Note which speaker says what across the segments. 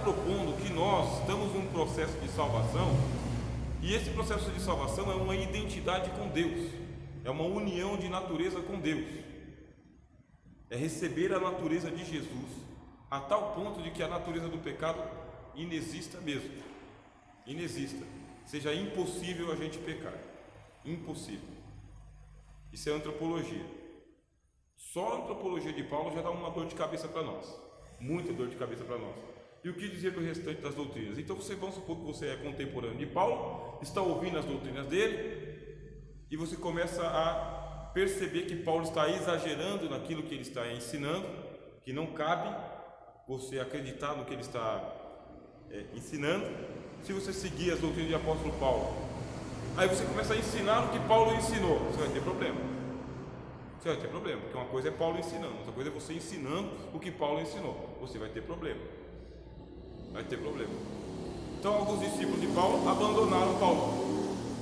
Speaker 1: propondo que nós estamos num processo de salvação, e esse processo de salvação é uma identidade com Deus, é uma união de natureza com Deus, é receber a natureza de Jesus, a tal ponto de que a natureza do pecado inexista mesmo, inexista, seja impossível a gente pecar, impossível. Isso é antropologia. Só a antropologia de Paulo já dá uma dor de cabeça para nós, muita dor de cabeça para nós. E o que dizer do restante das doutrinas? Então vamos supor que você é contemporâneo de Paulo, está ouvindo as doutrinas dele, e você começa a perceber que Paulo está exagerando naquilo que ele está ensinando, que não cabe você acreditar no que ele está ensinando, se você seguir as doutrinas do apóstolo Paulo. Aí você começa a ensinar o que Paulo ensinou, você vai ter problema. Você vai ter problema, porque uma coisa é Paulo ensinando, outra coisa é você ensinando o que Paulo ensinou. Você vai ter problema. Vai ter problema. Então alguns discípulos de Paulo abandonaram Paulo.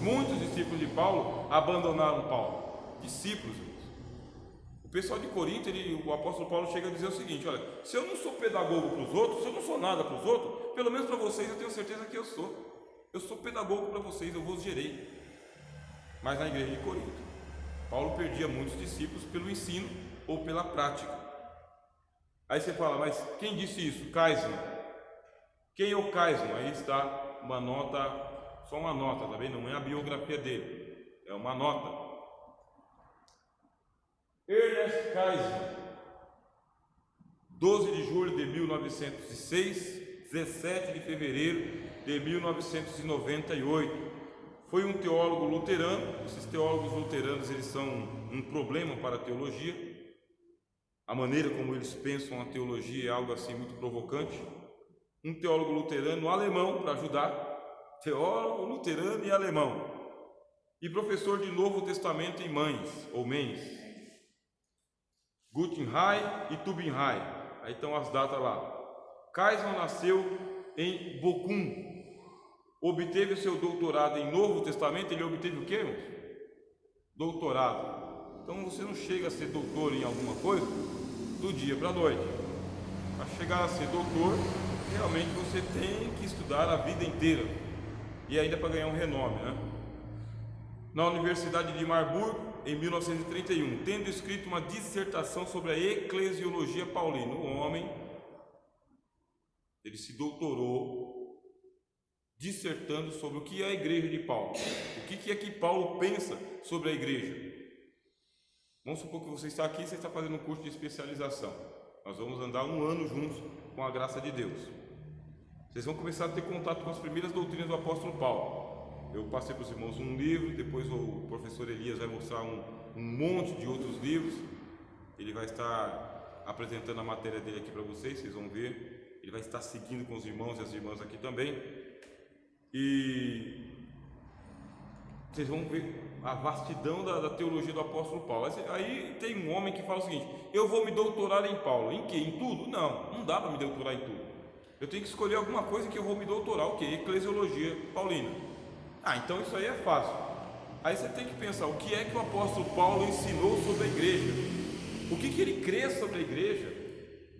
Speaker 1: Muitos discípulos de Paulo abandonaram Paulo. Discípulos. O pessoal de Corinto, o apóstolo Paulo chega a dizer o seguinte: olha, se eu não sou pedagogo para os outros, se eu não sou nada para os outros, pelo menos para vocês eu tenho certeza que eu sou. Eu sou pedagogo para vocês, eu vos gerei. Mas na igreja de Corinto, Paulo perdia muitos discípulos pelo ensino ou pela prática. Aí você fala, mas quem disse isso? Kaisman. Quem é o Kaisman? Aí está uma nota, só uma nota, tá vendo? Não é a biografia dele, é uma nota. Ernest Kaisman, 12 de julho de 1906, 17 de fevereiro de 1998. Foi um teólogo luterano. Esses teólogos luteranos, eles são um problema para a teologia. A maneira como eles pensam a teologia é algo assim muito provocante. Um teólogo luterano alemão, para ajudar, teólogo luterano e alemão, e professor de Novo Testamento em Mainz, Gutenheim e Tübingen. Aí estão as datas lá. Kaisman nasceu em Bochum, obteve o seu doutorado em Novo Testamento. Ele obteve o quê, irmãos? Doutorado. Então você não chega a ser doutor em alguma coisa do dia para a noite. Para chegar a ser doutor, realmente você tem que estudar a vida inteira, e ainda para ganhar um renome, né? Na Universidade de Marburgo, em 1931, tendo escrito uma dissertação sobre a eclesiologia paulina. O homem, ele se doutorou dissertando sobre o que é a igreja de Paulo, o que é que Paulo pensa sobre a igreja. Vamos supor que você está aqui, você está fazendo um curso de especialização. Nós vamos andar 1 ano juntos com a graça de Deus. Vocês vão começar a ter contato com as primeiras doutrinas do apóstolo Paulo. Eu passei para os irmãos um livro, depois o professor Elias vai mostrar um monte de outros livros. Ele vai estar apresentando a matéria dele aqui para vocês, vocês vão ver. Ele vai estar seguindo com os irmãos e as irmãs aqui também. E vocês vão ver a vastidão da teologia do apóstolo Paulo. Aí tem um homem que fala o seguinte: eu vou me doutorar em Paulo. Em quê? Em tudo? Não dá para me doutorar em tudo. Eu tenho que escolher alguma coisa que eu vou me doutorar. O quê? Eclesiologia paulina. Então isso aí é fácil. Aí você tem que pensar, o que é que o apóstolo Paulo ensinou sobre a igreja? O que ele crê sobre a igreja?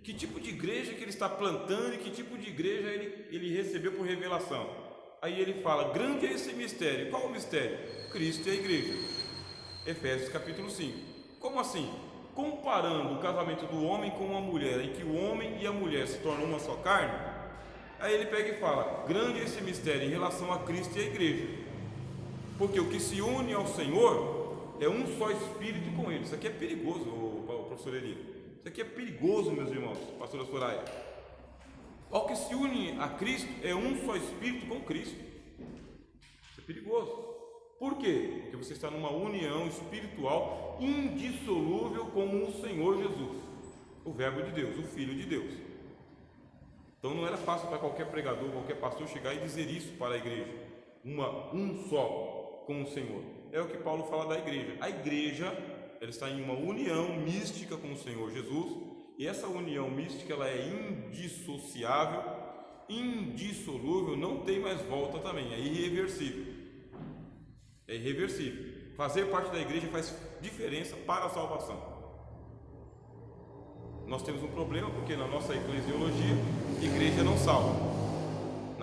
Speaker 1: Que tipo de igreja que ele está plantando e que tipo de igreja ele recebeu por revelação? Aí ele fala, grande é esse mistério. Qual o mistério? Cristo e a igreja. Efésios capítulo 5. Como assim? Comparando o casamento do homem com uma mulher, em que o homem e a mulher se tornam uma só carne. Aí ele pega e fala, grande é esse mistério em relação a Cristo e a igreja. Porque o que se une ao Senhor é um só espírito com ele. Isso aqui é perigoso, o professor Eli. Isso aqui é perigoso, meus irmãos, pastora Soraya. Ao que se une a Cristo é um só espírito com Cristo. Isso é perigoso. Por quê? Porque você está numa união espiritual indissolúvel com o Senhor Jesus, o Verbo de Deus, o Filho de Deus. Então não era fácil para qualquer pregador, qualquer pastor chegar e dizer isso para a igreja. Um só com o Senhor. É o que Paulo fala da igreja. A igreja, ela está em uma união mística com o Senhor Jesus, e essa união mística ela é indissociável, indissolúvel, não tem mais volta também, é irreversível. É irreversível. Fazer parte da igreja faz diferença para a salvação. Nós temos um problema porque na nossa eclesiologia, igreja não salva.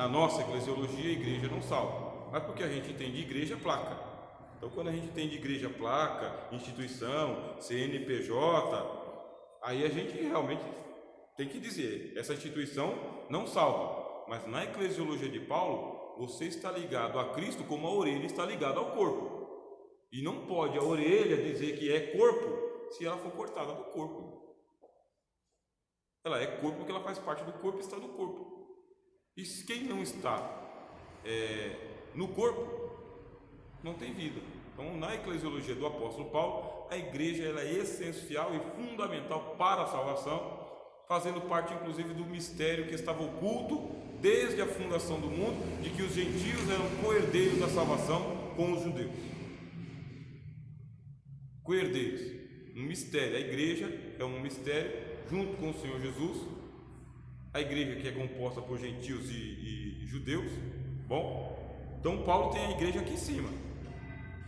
Speaker 1: na nossa eclesiologia, a igreja não salva, mas porque a gente entende igreja placa. Então, quando a gente entende igreja placa, instituição, CNPJ, aí a gente realmente tem que dizer, essa instituição não salva, mas na eclesiologia de Paulo, você está ligado a Cristo como a orelha está ligada ao corpo, e não pode a orelha dizer que é corpo se ela for cortada do corpo. Ela é corpo porque ela faz parte do corpo e está no corpo. E quem não está no corpo não tem vida. Então, na eclesiologia do apóstolo Paulo, a igreja ela é essencial e fundamental para a salvação, fazendo parte inclusive do mistério que estava oculto desde a fundação do mundo, de que os gentios eram co-herdeiros da salvação com os judeus. Co-herdeiros, um mistério. A igreja é um mistério junto com o Senhor Jesus, a igreja que é composta por gentios e judeus. Bom, então Paulo tem a igreja aqui em cima.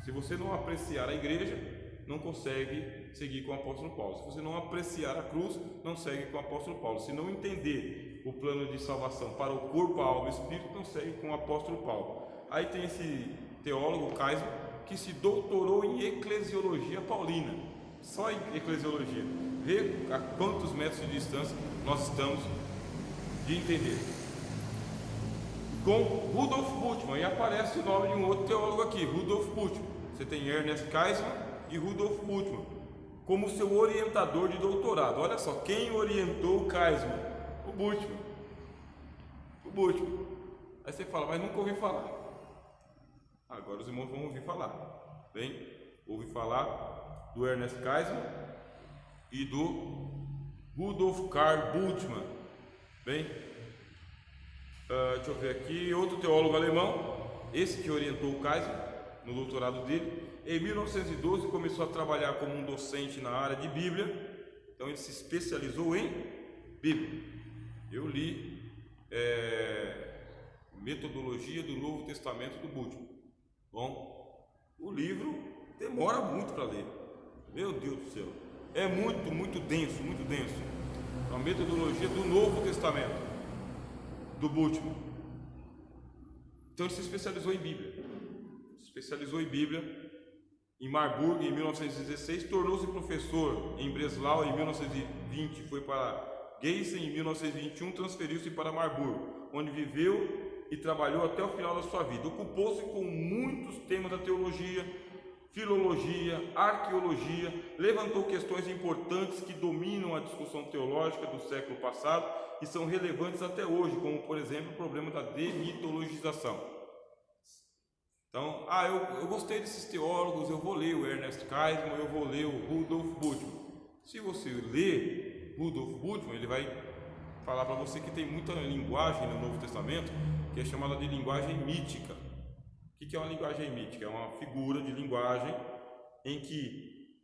Speaker 1: Se você não apreciar a igreja, não consegue seguir com o apóstolo Paulo. Se você não apreciar a cruz, não segue com o apóstolo Paulo. Se não entender o plano de salvação para o corpo, a alma e o espírito, não segue com o apóstolo Paulo. Aí tem esse teólogo, Caisma, que se doutorou em eclesiologia paulina, só em eclesiologia. Vê a quantos metros de distância nós estamos de entender. Com Rudolf Bultmann, e aparece o nome de um outro teólogo aqui, Rudolf Bultmann. Você tem Ernest Caisman e Rudolf Bultmann como seu orientador de doutorado. Olha só, quem orientou o Caisman? O Bultmann. Aí você fala, mas nunca ouvi falar. Agora os irmãos vão ouvir falar. Bem, ouvi falar do Ernest Caisman e do Rudolf Karl Bultmann. Bem, deixa eu ver aqui, outro teólogo alemão, esse que orientou o Caisman no doutorado dele. Em 1912 começou a trabalhar como um docente na área de Bíblia, então ele se especializou em Bíblia. Eu li Metodologia do Novo Testamento do Bultmann. Bom, o livro demora muito para ler, meu Deus do céu, é muito denso. A metodologia do Novo Testamento do Bultmann. Então ele se especializou em Bíblia, em Marburg em 1916, tornou-se professor em Breslau em 1920, foi para Gießen em 1921, transferiu-se para Marburg, onde viveu e trabalhou até o final da sua vida. Ocupou-se com muitos temas da teologia, filologia, arqueologia, levantou questões importantes que dominam a discussão teológica do século passado e são relevantes até hoje, como por exemplo o problema da demitologização. Então, eu gostei desses teólogos, eu vou ler o Ernest Caisman, eu vou ler o Rudolf Bultmann. Se você ler Rudolf Bultmann, ele vai falar para você que tem muita linguagem no Novo Testamento que é chamada de linguagem mítica. O que é uma linguagem mítica? É uma figura de linguagem em que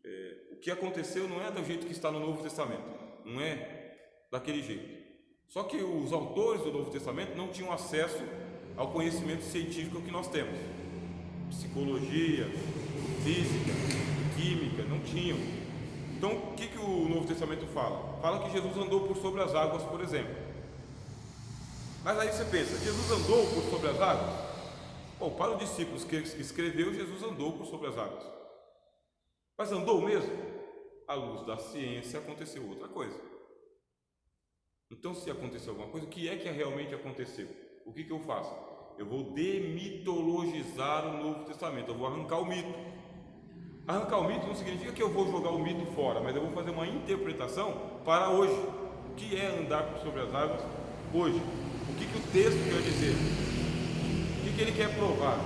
Speaker 1: o que aconteceu não é do jeito que está no Novo Testamento, não é daquele jeito. Só que os autores do Novo Testamento não tinham acesso ao conhecimento científico que nós temos. Psicologia, física, química, não tinham. Então, o que o Novo Testamento fala? Fala que Jesus andou por sobre as águas, por exemplo. Mas aí você pensa, Jesus andou por sobre as águas? Bom, para os discípulos que escreveu, Jesus andou por sobre as águas. Mas andou mesmo? À luz da ciência aconteceu outra coisa. Então, se aconteceu alguma coisa, o que é que realmente aconteceu? O que eu faço? Eu vou demitologizar o Novo Testamento, eu vou arrancar o mito. Arrancar o mito não significa que eu vou jogar o mito fora, mas eu vou fazer uma interpretação para hoje. O que é andar sobre as águas hoje? O que o texto quer dizer? O que ele quer provar?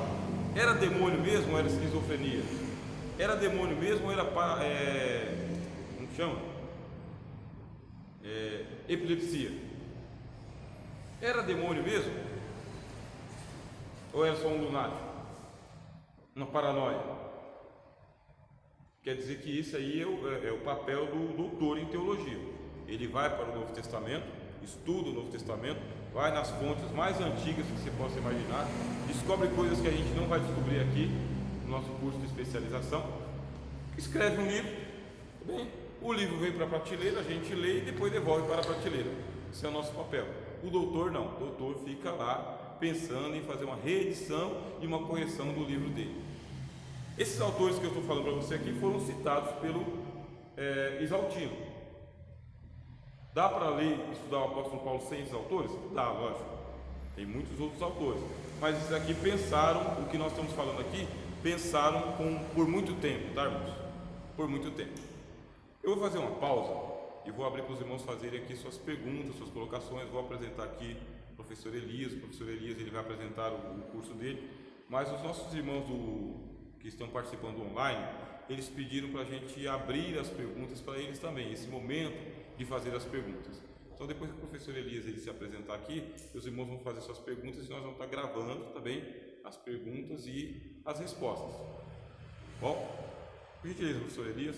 Speaker 1: Era demônio mesmo ou era esquizofrenia? Era demônio mesmo ou era como chama? Epilepsia? Era demônio mesmo? Ou era só um lunático? Uma paranoia? Quer dizer que isso aí é o papel do doutor em teologia. Ele vai para o Novo Testamento, estuda o Novo Testamento, vai nas fontes mais antigas que você possa imaginar, descobre coisas que a gente não vai descobrir aqui no nosso curso de especialização, escreve um livro. Bem, o livro vem para a prateleira, a gente lê e depois devolve para a prateleira. Esse é o nosso papel. O doutor não, o doutor fica lá pensando em fazer uma reedição e uma correção do livro dele. Esses autores que eu estou falando para você aqui foram citados pelo Exaltino. Dá para ler e estudar o apóstolo Paulo sem esses autores? Dá, lógico. Tem muitos outros autores. Mas esses aqui pensaram, o que nós estamos falando aqui, pensaram por muito tempo, tá, irmãos? Por muito tempo. Eu vou fazer uma pausa e vou abrir para os irmãos fazerem aqui suas perguntas, suas colocações. Vou apresentar aqui o professor Elias. O professor Elias ele vai apresentar o curso dele. Mas os nossos irmãos que estão participando online, eles pediram para a gente abrir as perguntas para eles também, esse momento de fazer as perguntas. Então, depois que o professor Elias ele se apresentar aqui, os irmãos vão fazer suas perguntas e nós vamos estar gravando também as perguntas e as respostas. Bom, por gentileza, professor Elias.